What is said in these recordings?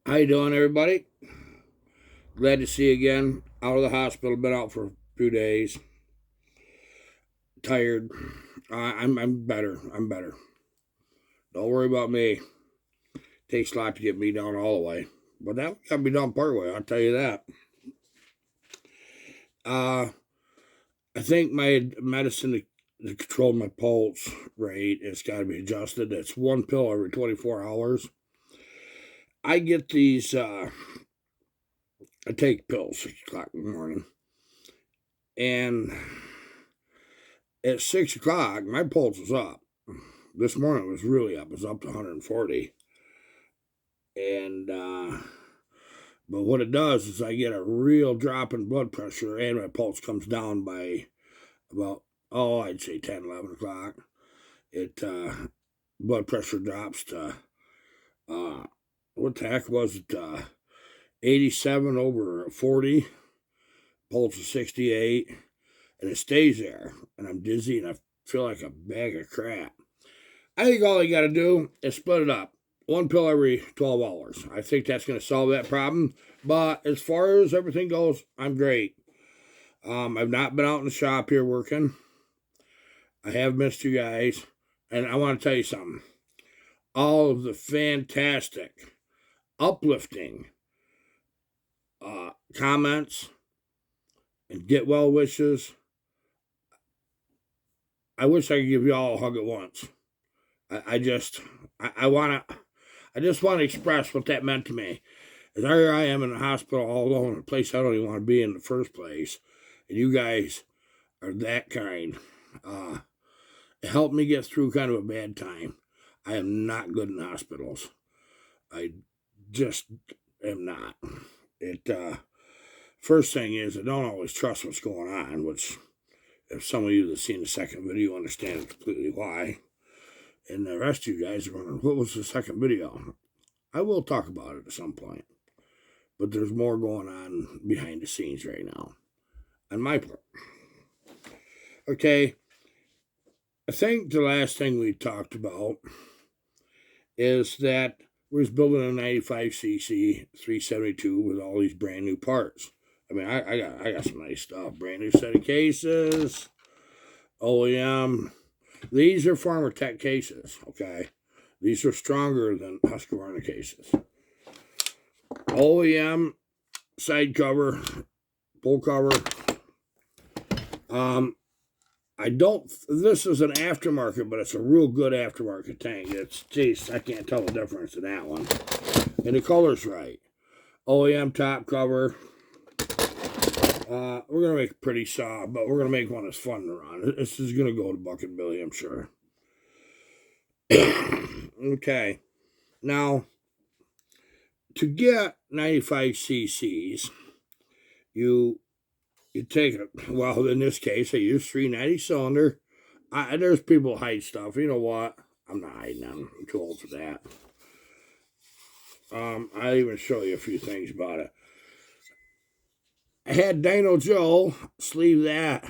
How you doing, everybody? Glad to see you again. Out of the hospital. Been out for a few days. Tired. I'm better. I'm better. Don't worry about me. Takes a lot to get me down all the way, but that got me down part way. I'll tell you that. Uh, I think my medicine to control my pulse rate has got to be adjusted. It's one pill every 24 hours. I get these. I take pills 6 o'clock in the morning, and at 6 o'clock, my pulse was up. This morning it was really up. It was up to 140. And, but what it does is I get a real drop in blood pressure, and my pulse comes down by about, I'd say 10, 11 o'clock. It, blood pressure drops to, what the heck was it? 87 over 40, pulse is 68, and it stays there. And I'm dizzy and I feel like a bag of crap. I think all you got to do is split it up. One pill every 12 hours. I think that's going to solve that problem. But as far as everything goes, I'm great. I've not been out in the shop here working. I have missed you guys. And I want to tell you something. All of the fantastic, uplifting comments and get well wishes. I wish I could give you all a hug at once. I just want to express what that meant to me. As here I am in the hospital all alone, a place I don't even want to be in the first place, and you guys are that kind. It helped me get through kind of a bad time. I am not good in hospitals. I just am not. First thing is I don't always trust what's going on, which if some of you that seen the second video understand completely why. And the rest of you guys are wondering, what was the second video? I will talk about it at some point. But there's more going on behind the scenes right now on my part. Okay. I think the last thing we talked about is that we was building a 95cc 372 with all these brand new parts. I mean, I got some nice stuff. Brand new set of cases. OEM. These are Farmer Tech cases, okay? These are stronger than Husqvarna cases. OEM, side cover, full cover. This is an aftermarket, but it's a real good aftermarket tank. I can't tell the difference in that one. And the color's right. OEM top cover. We're going to make a pretty saw, but we're going to make one that's fun to run. This is going to go to Bucket Billy, I'm sure. Okay. Now, to get 95 cc's, you take it. Well, in this case, I use 390 cylinder. There's people hide stuff. You know what? I'm not hiding them. I'm too old for that. I'll even show you a few things about it. I had Dino Joe sleeve that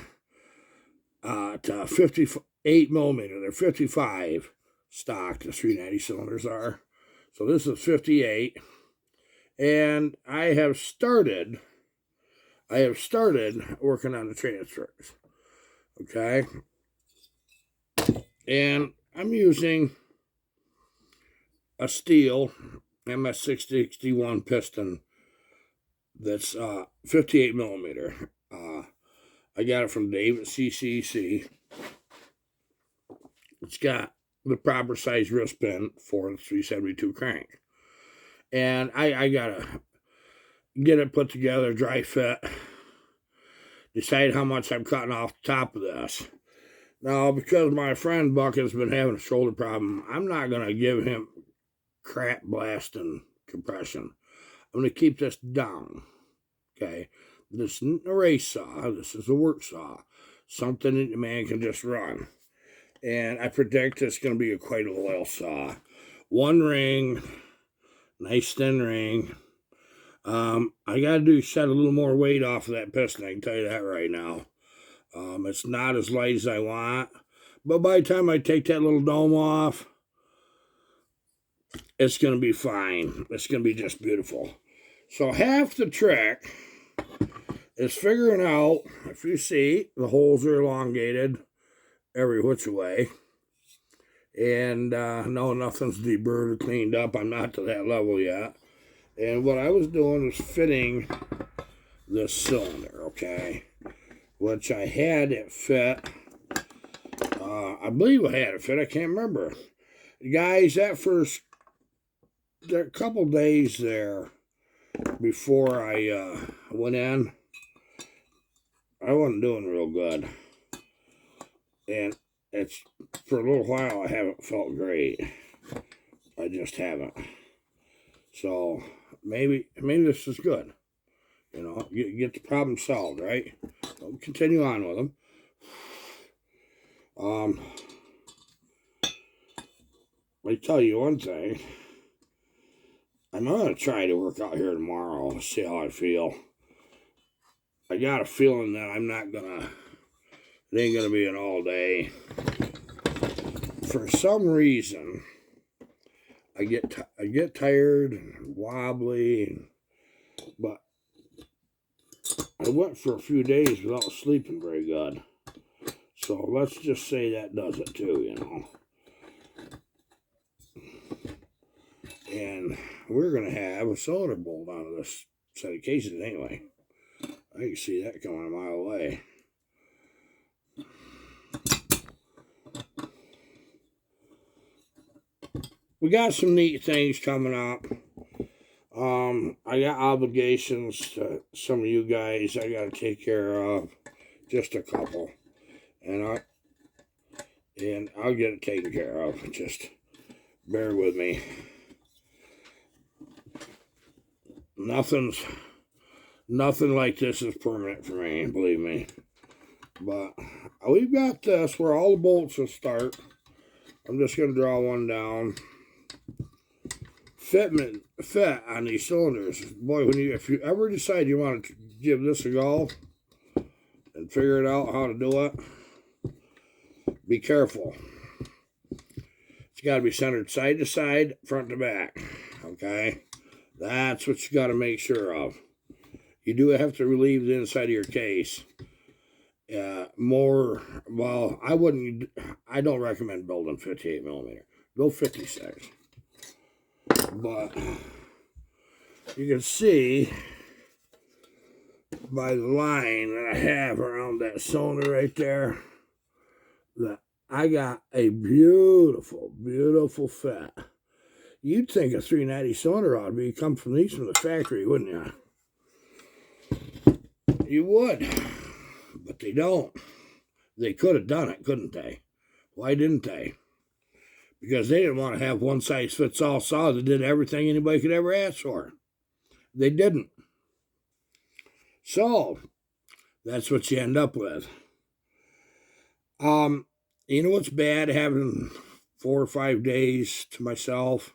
to 58 millimeter. They're 55 stock. The 390 cylinders are. So this is 58. And I have started working on the transfers. Okay. And I'm using a steel MS661 piston that's 58 millimeter. I got it from Dave at CCC. It's got the proper size wrist pin for the 372 crank. And I gotta get it put together, dry fit, decide how much I'm cutting off the top of this. Now, because my friend Buck has been having a shoulder problem, I'm not going to give him crap blasting compression. I'm going to keep this down. Okay. This isn't a race saw. This is a work saw. Something that the man can just run. And I predict it's going to be quite a loyal saw. One ring, nice thin ring. I got to shed a little more weight off of that piston. I can tell you that right now. It's not as light as I want. But by the time I take that little dome off, it's going to be fine. It's going to be just beautiful. So half the trick is figuring out, if you see, the holes are elongated every which way. And no, nothing's deburred or cleaned up. I'm not to that level yet. And what I was doing was fitting this cylinder, okay? Which I had it fit. I believe I had it fit. I can't remember. Guys, that first couple days there before I went in, I wasn't doing real good. And it's, for a little while, I haven't felt great. I just haven't. So maybe this is good. You know, get the problem solved, right? We'll continue on with them. Let me tell you one thing. I'm going to try to work out here tomorrow, see how I feel. I got a feeling that I'm not going to, it ain't going to be an all day. For some reason, I get tired and wobbly, but I went for a few days without sleeping very good. So let's just say that does it too, you know. And we're going to have a cylinder bolt out of this set of cases anyway. I can see that coming a mile away. We got some neat things coming up. I got obligations to some of you guys I got to take care of. Just a couple. And I'll get it taken care of. Just bear with me. Nothing like this is permanent for me, believe me. But we've got this where all the bolts will start. I'm just going to draw one down. Fit on these cylinders. Boy, if you ever decide you want to give this a go and figure it out how to do it, be careful. It's got to be centered side to side, front to back. Okay? That's what you got to make sure of. You do have to relieve the inside of your case. Well, I don't recommend building 58 millimeter. Go 56. But you can see by the line that I have around that cylinder right there that I got a beautiful, beautiful fit. You'd think a 390 cylinder ought to come from these from the factory, wouldn't you? You would, but they don't. They could have done it, couldn't they? Why didn't they? Because they didn't want to have one size fits all saw that did everything anybody could ever ask for. They didn't. So that's what you end up with. You know what's bad, having 4 or 5 days to myself?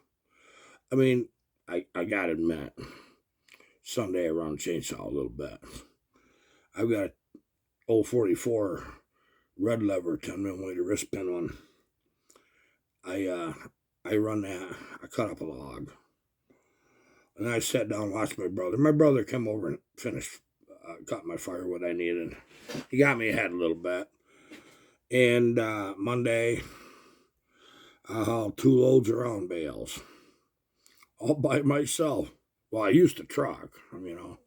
I mean, I gotta admit, Sunday I run the chainsaw a little bit. I've got an 044 red lever 10 millimeter wrist pin one. I run that. I cut up a log. And I sat down and watched my brother. My brother came over and finished, cut my firewood I needed. He got me ahead a little bit. And Monday, I hauled 2 loads of round bales. All by myself. Well, I used to truck, you know.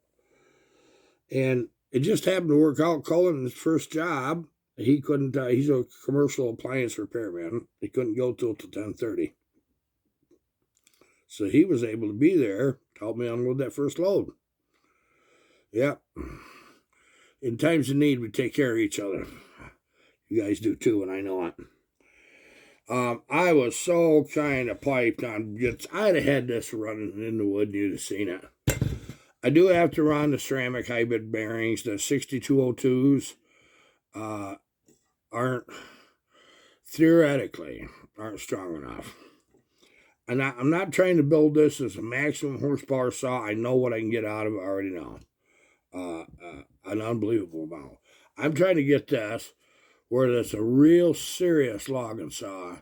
And it just happened to work out. Cullen's first job, he couldn't, he's a commercial appliance repairman. He couldn't go till 10:30. So he was able to be there to help me unload that first load. Yep. In times of need, we take care of each other. You guys do too, and I know it. I was so kind of piped on. I'd have had this running in the wood, and you'd have seen it. I do have to run the ceramic hybrid bearings. The 6202s aren't strong enough. And I'm not trying to build this as a maximum horsepower saw. I know what I can get out of it. I already know. An unbelievable amount. I'm trying to get this where it's a real serious logging saw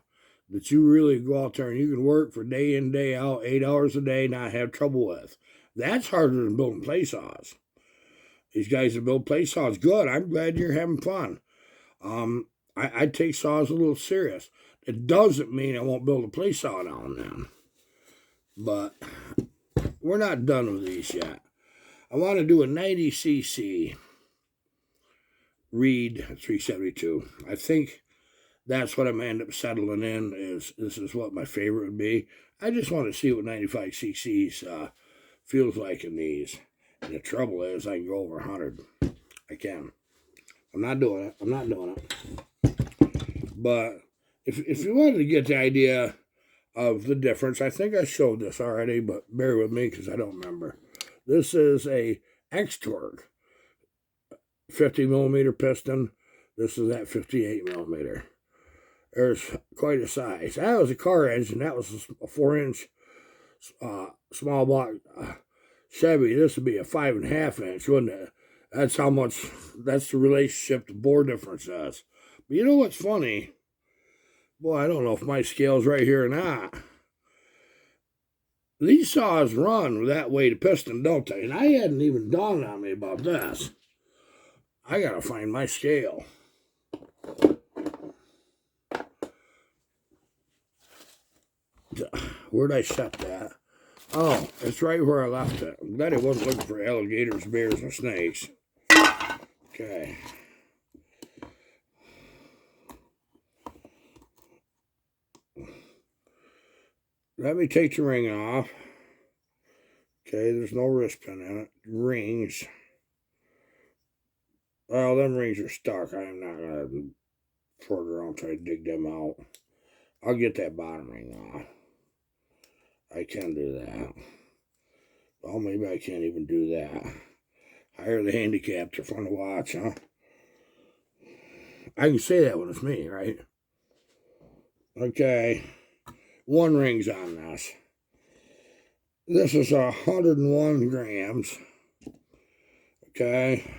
that you really go out there and you can work for day in, day out, 8 hours a day, not have trouble with. That's harder than building play saws. These guys that build play saws, good. I'm glad you're having fun. I take saws a little serious. It doesn't mean I won't build a play saw now and then. But we're not done with these yet. I want to do a 90cc Reed 372. I think that's what I'm end up settling in. This is what my favorite would be. I just want to see what 95cc's feels like in these. And the trouble is, I can go over 100. I can. I'm not doing it. But if you wanted to get the idea of the difference, I think I showed this already, but bear with me because I don't remember. This is a X-Torque 50 millimeter piston. This is that 58 millimeter. There's quite a size. That was a car engine. That was a 4-inch small block Chevy. This would be a 5.5 inch, wouldn't it? That's the relationship the bore difference is. But you know what's funny? Boy, I don't know if my scale's right here or not. These saws run that way to piston, don't they? And I hadn't even dawned on me about this. I gotta find my scale. Where'd I set that? Oh, it's right where I left it. I'm glad I wasn't looking for alligators, bears, and snakes. Okay. Let me take the ring off. Okay, there's no wrist pin in it. Rings. Well, them rings are stuck. I'm not going to further on try to dig them out. I'll get that bottom ring off. I can do that. Well, maybe I can't even do that. Hire the handicapped. They're fun to watch, huh? I can say that when it's me, right? Okay. One ring's on this. This is 101 grams. Okay.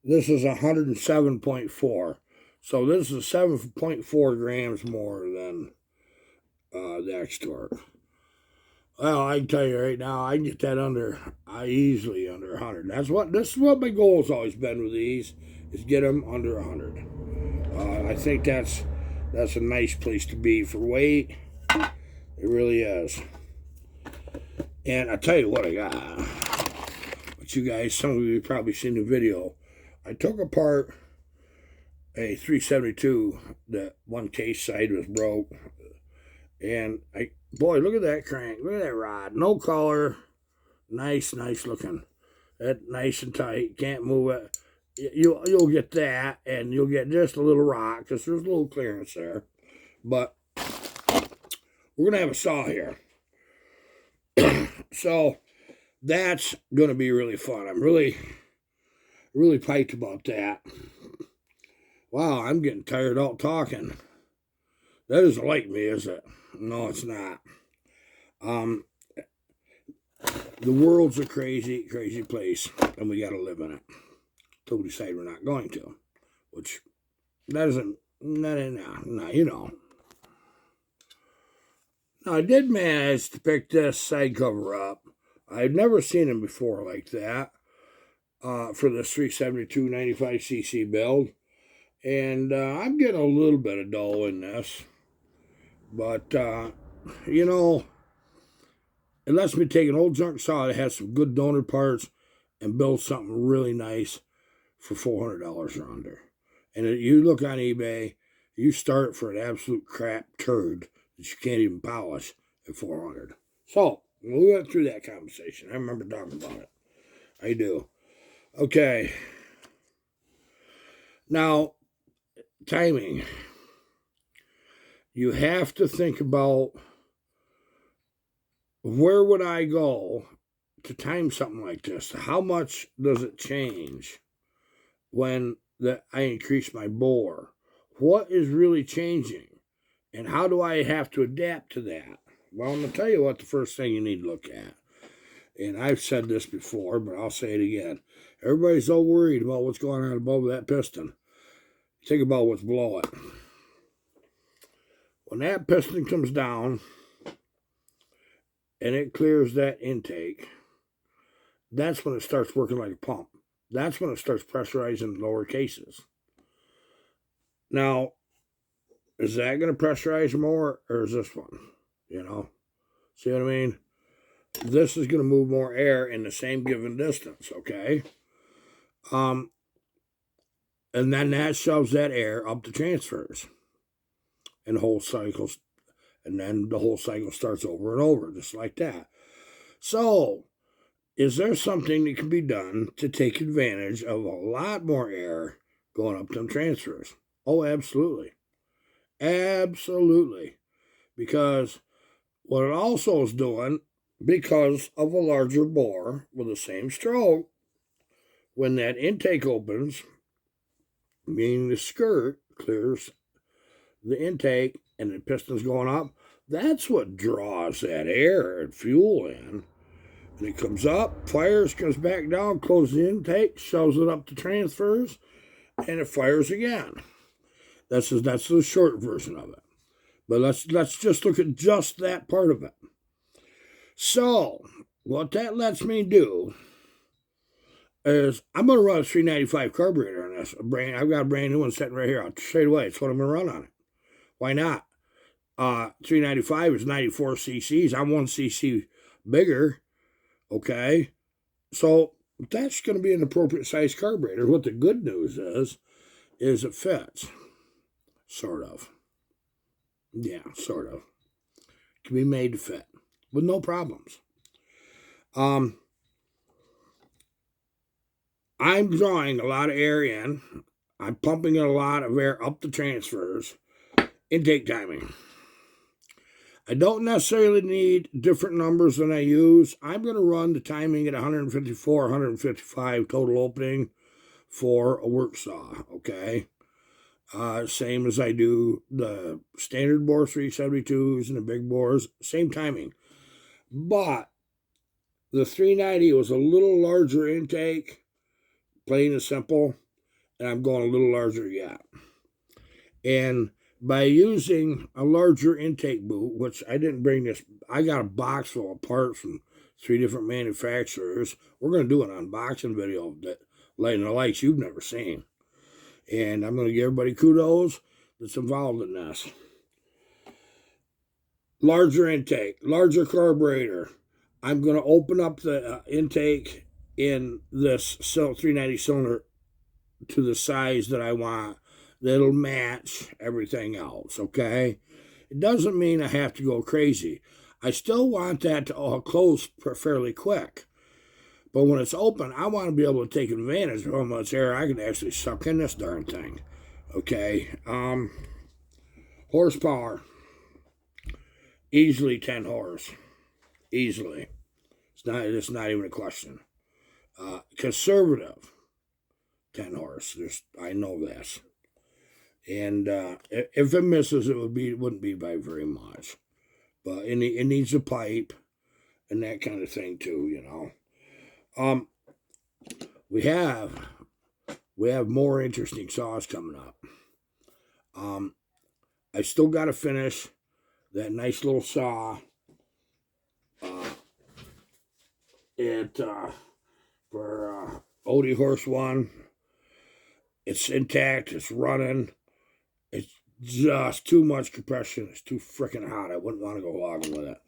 This is 107.4. So this is 7.4 grams more than the X-Torque. Well, I can tell you right now, I can get that easily under 100. This is what my goal has always been with these, is get them under 100. I think that's a nice place to be for weight. It really is. And I'll tell you what I got. But you guys, some of you have probably seen the video. I took apart a 372 that one case side was broke. And boy, look at that crank. Look at that rod. No color. Nice looking. That nice and tight. Can't move it. You'll get that, and you'll get just a little rock because there's a little clearance there. But we're gonna have a saw here, so that's gonna be really fun. I'm really psyched about that. Wow, I'm getting tired out talking. That isn't like me, is it? No, it's not. The world's a crazy place, and we gotta live in it. Till we decide we're not going to, which that isn't, no, you know. Now, I did manage to pick this side cover up. I've never seen them before like that for this 372 95cc build. And I'm getting a little bit of dough in this. But, you know, it lets me take an old junk saw that has some good donor parts and build something really nice for $400 or under. And you look on eBay, you start for an absolute crap turd that you can't even polish at $400. So, we went through that conversation. I remember talking about it. I do. Okay. Now, timing. You have to think about where would I go to time something like this? How much does it change when I increase my bore? What is really changing? And how do I have to adapt to that? Well, I'm going to tell you what the first thing you need to look at. And I've said this before, but I'll say it again. Everybody's so worried about what's going on above that piston. Think about what's below it. When that piston comes down and it clears that intake, that's when it starts working like a pump. That's when it starts pressurizing lower cases. Now, is that going to pressurize more, or is this one? You know? See what I mean? This is going to move more air in the same given distance, okay? And then that shoves that air up the transfers. And the whole cycles, and then the whole cycle starts over and over, just like that. So, is there something that can be done to take advantage of a lot more air going up them transfers? Oh, absolutely. Absolutely. Because what it also is doing, because of a larger bore with the same stroke, when that intake opens, meaning the skirt clears the intake and the piston's going up, that's what draws that air and fuel in. And it comes up, fires, comes back down, closes the intake, shoves it up to transfers, and it fires again. That's the short version of it. But let's just look at just that part of it. So, what that lets me do is I'm going to run a 395 carburetor on this. I've got a brand new one sitting right here. I'll straight away. It's what I'm going to run on it. Why not? 395 is 94 cc's. I'm 1 cc bigger. Okay. So that's going to be an appropriate size carburetor. What the good news is it fits. Sort of. Yeah, sort of. Can be made to fit with no problems. I'm drawing a lot of air in. I'm pumping a lot of air up the transfers. Intake timing. I don't necessarily need different numbers than I use. I'm going to run the timing at 154, 155 total opening for a work saw, okay? Same as I do the standard bore 372s and the big bores, same timing. But the 390 was a little larger intake, plain and simple, and I'm going a little larger yet. And by using a larger intake boot, which I didn't bring this, I got a box full of parts from 3 different manufacturers. We're going to do an unboxing video that lighting the lights you've never seen. And I'm going to give everybody kudos that's involved in this. Larger intake, larger carburetor. I'm going to open up the intake in this 390 cylinder to the size that I want. That'll match everything else, okay? It doesn't mean I have to go crazy. I still want that to close fairly quick. But when it's open, I want to be able to take advantage of how much air I can actually suck in this darn thing. Okay. Horsepower. Easily 10 horse. Easily. It's not even a question. Conservative. 10 horse. I know this. And if it misses, it wouldn't be by very much. But it needs a pipe and that kind of thing too, you know. We have more interesting saws coming up. I still got to finish that nice little saw for Odie Horse 1. It's intact. It's running. It's just too much compression. It's too freaking hot. I wouldn't want to go logging with it.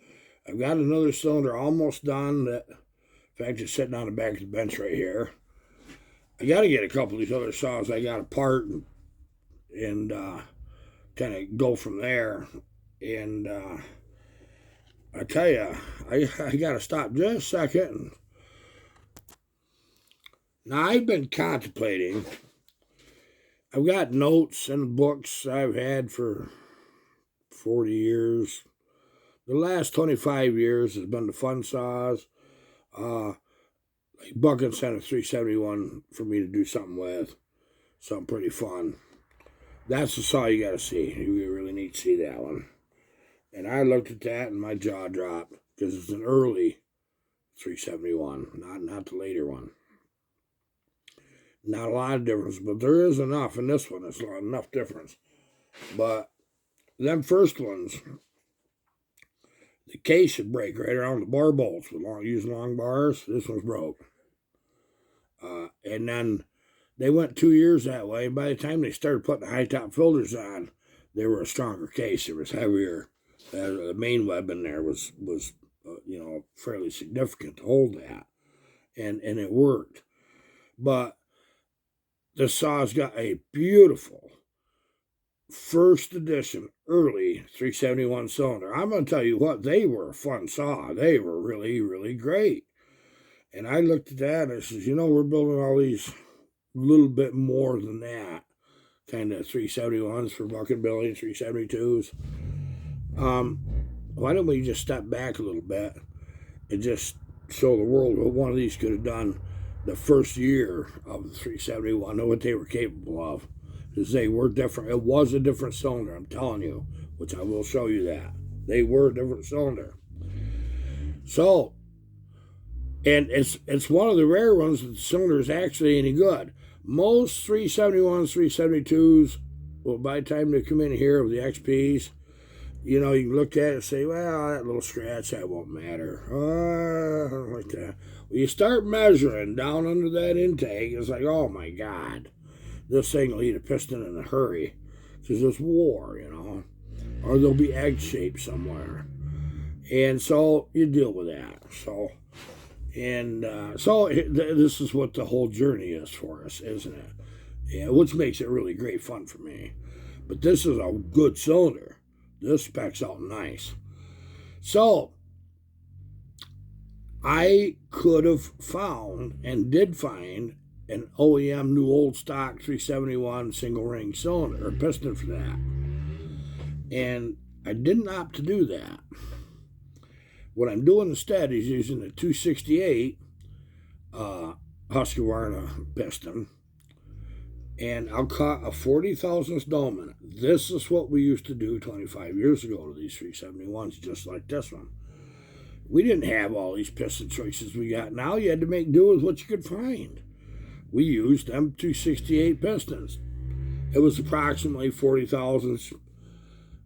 I've got another cylinder almost done. That, in fact, it's sitting on the back of the bench right here. I got to get a couple of these other saws I got apart and kind of go from there. And I tell you, I got to stop just a second. Now, I've been contemplating. I've got notes and books I've had for 40 years. The last 25 years has been the fun saws. Like Bucking sent a 371 for me to do something with. Something pretty fun. That's the saw you got to see. You really need to see that one. And I looked at that and my jaw dropped because it's an early 371, not the later one. Not a lot of difference, but there is enough in this one. It's enough difference. But them first ones, the case would break right around the bar bolts with using long bars. This one's broke. And then they went 2 years that way. By the time they started putting the high top filters on, they were a stronger case. It was heavier. The main web in there was fairly significant to hold that, and it worked. But the saw's got a beautiful first edition early 371 cylinder. I'm going to tell you what, they were a fun saw. They were really, really great. And I looked at that and I says, we're building all these a little bit more than that, kind of 371s for bucket building, 372s. Why don't we just step back a little bit and just show the world what one of these could have done the first year of the 371, know what they were capable of. Because they were different. It was a different cylinder, I'm telling you, which I will show you that. They were a different cylinder. So, and it's one of the rare ones that the cylinder is actually any good. Most 371s, 372s, well, by the time they come in here with the XPs, you can look at it and say, well, that little scratch, that won't matter. I don't like that. Well, you start measuring down under that intake, it's like, oh my God, this thing will eat a piston in a hurry. Because it's war, or there'll be egg shape somewhere. And so you deal with that. So this is what the whole journey is for us, isn't it? Yeah, which makes it really great fun for me. But this is a good cylinder. This specs out nice. So I could have found and did find an OEM new old stock 371 single ring cylinder or piston for that. And I didn't opt to do that. What I'm doing instead is using a 268 Husqvarna piston, and I'll cut a 40 thousandths dome in it. This is what we used to do 25 years ago to these 371s, just like this one. We didn't have all these piston choices we got now. You had to make do with what you could find. We used them 268 pistons. It was approximately 40 thousandths.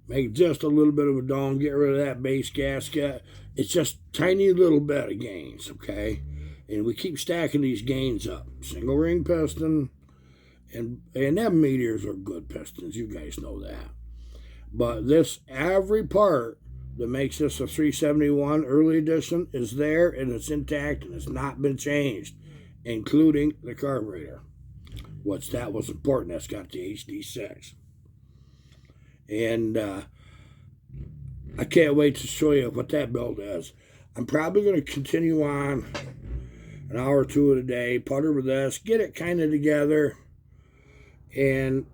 Make just a little bit of a dome, get rid of that base gasket. It's just tiny little bit of gains, okay? And we keep stacking these gains up. Single ring piston, and them Meteors are good pistons. You guys know that. But every part that makes this a 371 early edition is there, and it's intact, and it's not been changed, including the carburetor. That was important. That's got the HD6. And I can't wait to show you what that build is. I'm probably going to continue on an hour or two a day, putter with this, get it kind of together. And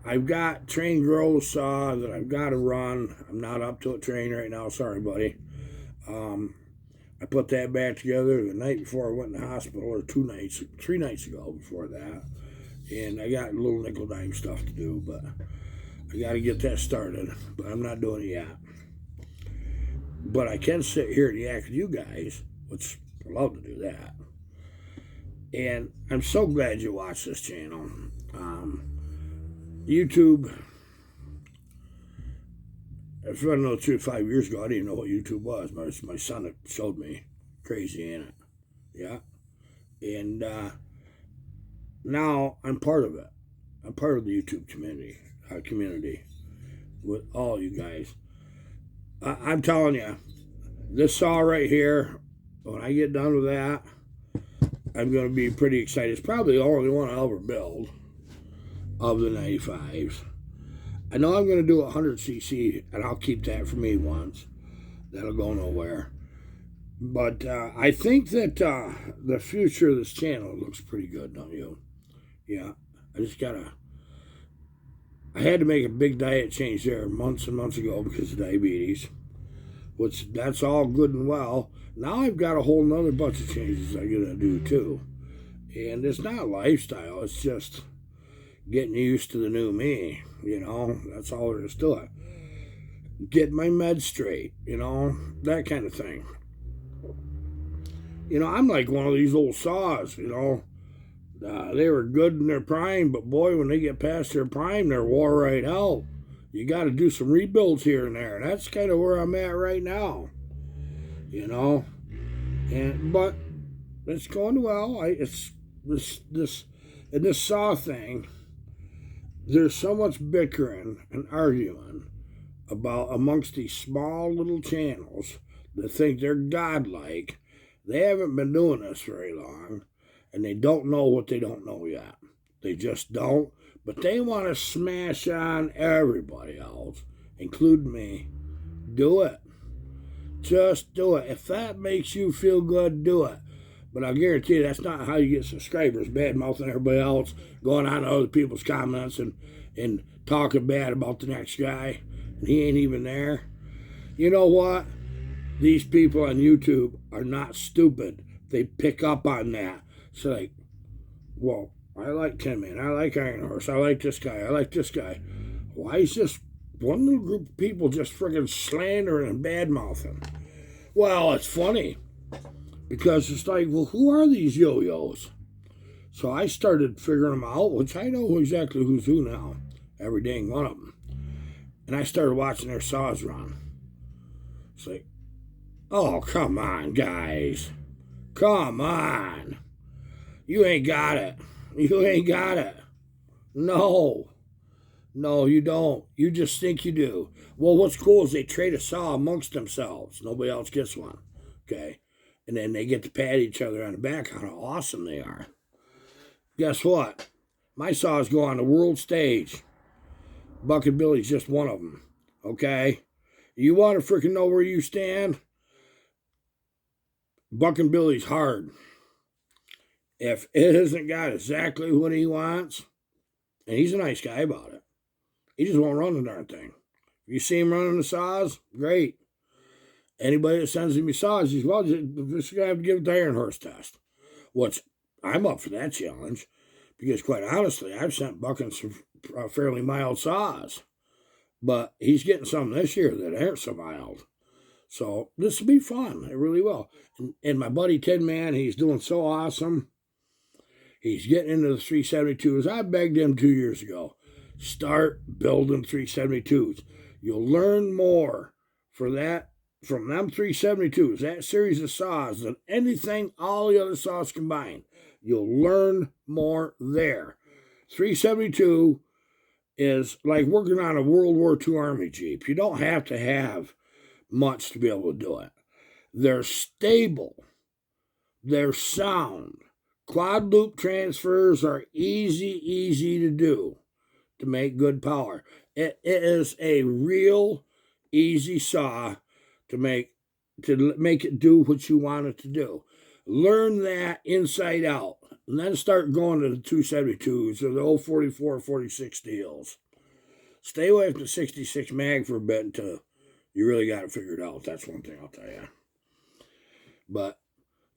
I've got train grow saw that I've got to run. I'm not up to a train right now. Sorry, buddy. I put that back together the night before I went in the hospital, or 3 nights ago before that. And I got a little nickel dime stuff to do, but I got to get that started. But I'm not doing it yet. But I can sit here and yak with you guys, which I love to do that. And I'm so glad you watch this channel. YouTube, if you want to know the truth, 5 years ago, I didn't even know what YouTube was. My son showed me. Crazy, ain't it? Yeah. And now I'm part of it. I'm part of the YouTube community with all you guys. I'm telling you, this saw right here, when I get done with that, I'm going to be pretty excited. It's probably the only one I'll ever build of the 95s. I know I'm going to do 100cc, and I'll keep that for me once. That'll go nowhere. But I think that the future of this channel looks pretty good, don't you? Yeah, I had to make a big diet change there months and months ago because of diabetes, which that's all good and well. Now I've got a whole nother bunch of changes I gotta do too. And it's not lifestyle, it's just getting used to the new me, that's all there is to it. Get my meds straight, that kind of thing. I'm like one of these old saws, they were good in their prime, but boy, when they get past their prime, they're wore right out. You got to do some rebuilds here and there. That's kind of where I'm at right now, you know. But it's going well. It's this saw thing. There's so much bickering and arguing about amongst these small little channels that think they're godlike. They haven't been doing this very long, and they don't know what they don't know yet. They just don't. But they want to smash on everybody else, including me. Do it. Just do it. If that makes you feel good, do it. But I guarantee you that's not how you get subscribers, bad-mouthing everybody else, going on to other people's comments and talking bad about the next guy, and he ain't even there. You know what? These people on YouTube are not stupid. They pick up on that. It's like, well, I like Tin Man. I like Iron Horse. I like this guy. I like this guy. Why is this one little group of people just friggin' slandering and bad-mouthing? Well, it's funny. Because it's like, well, who are these yo-yos? So I started figuring them out, which I know exactly who's who now. Every dang one of them. And I started watching their saws run. It's like, oh, come on, guys. Come on. You ain't got it. You ain't got it. No. No, you don't. You just think you do. Well, what's cool is they trade a saw amongst themselves. Nobody else gets one. Okay? And then they get to pat each other on the back on how awesome they are. Guess what? My saws go on the world stage. Buck and Billy's just one of them. Okay? You want to freaking know where you stand? Buck and Billy's hard. If it hasn't got exactly what he wants, and he's a nice guy about it, he just won't run the darn thing. If you see him running the saws, great. Anybody that sends him saws, he's, well, just going to have to give it the Iron Horse test. Which, I'm up for that challenge. Because quite honestly, I've sent Buckin some fairly mild saws. But he's getting some this year that aren't so mild. So this will be fun. It really will. And my buddy Tin Man, he's doing so awesome. He's getting into the 372s. I begged him 2 years ago. Start building 372s. You'll learn more for that from them 372s, that series of saws, than anything all the other saws combined. You'll learn more there. 372 is like working on a World War II Army Jeep. You don't have to have much to be able to do it. They're stable. They're sound. Quad loop transfers are easy to do to make good power. It is a real easy saw to make it do what you want it to do. Learn that inside out, and then start going to the 272s or the old 44, 46 deals. Stay away from the 66 mag for a bit until you really got it figured out. That's one thing I'll tell you. But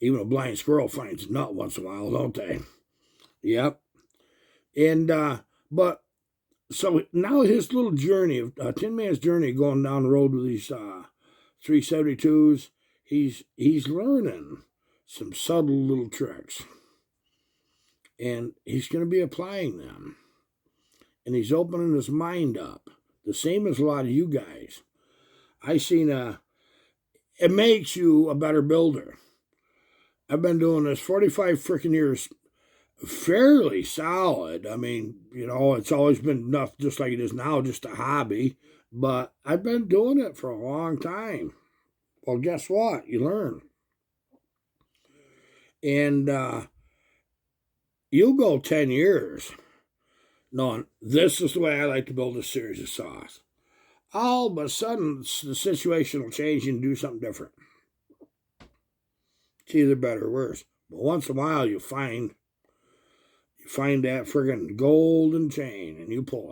even a blind squirrel finds a nut once in a while, don't they? Yep. And, but, so now his little journey, Tin Man's journey going down the road with these 372s, he's learning some subtle little tricks. And he's going to be applying them. And he's opening his mind up. The same as a lot of you guys. I seen it makes you a better builder. I've been doing this 45 freaking years, fairly solid. I mean, you know, it's always been enough, just like it is now, just a hobby. But I've been doing it for a long time. Well, guess what? You learn. And you'll go 10 years knowing this is the way I like to build a series of saws. All of a sudden, the situation will change and do something different. It's either better or worse. But once in a while, you find that friggin' golden chain, and you pull it.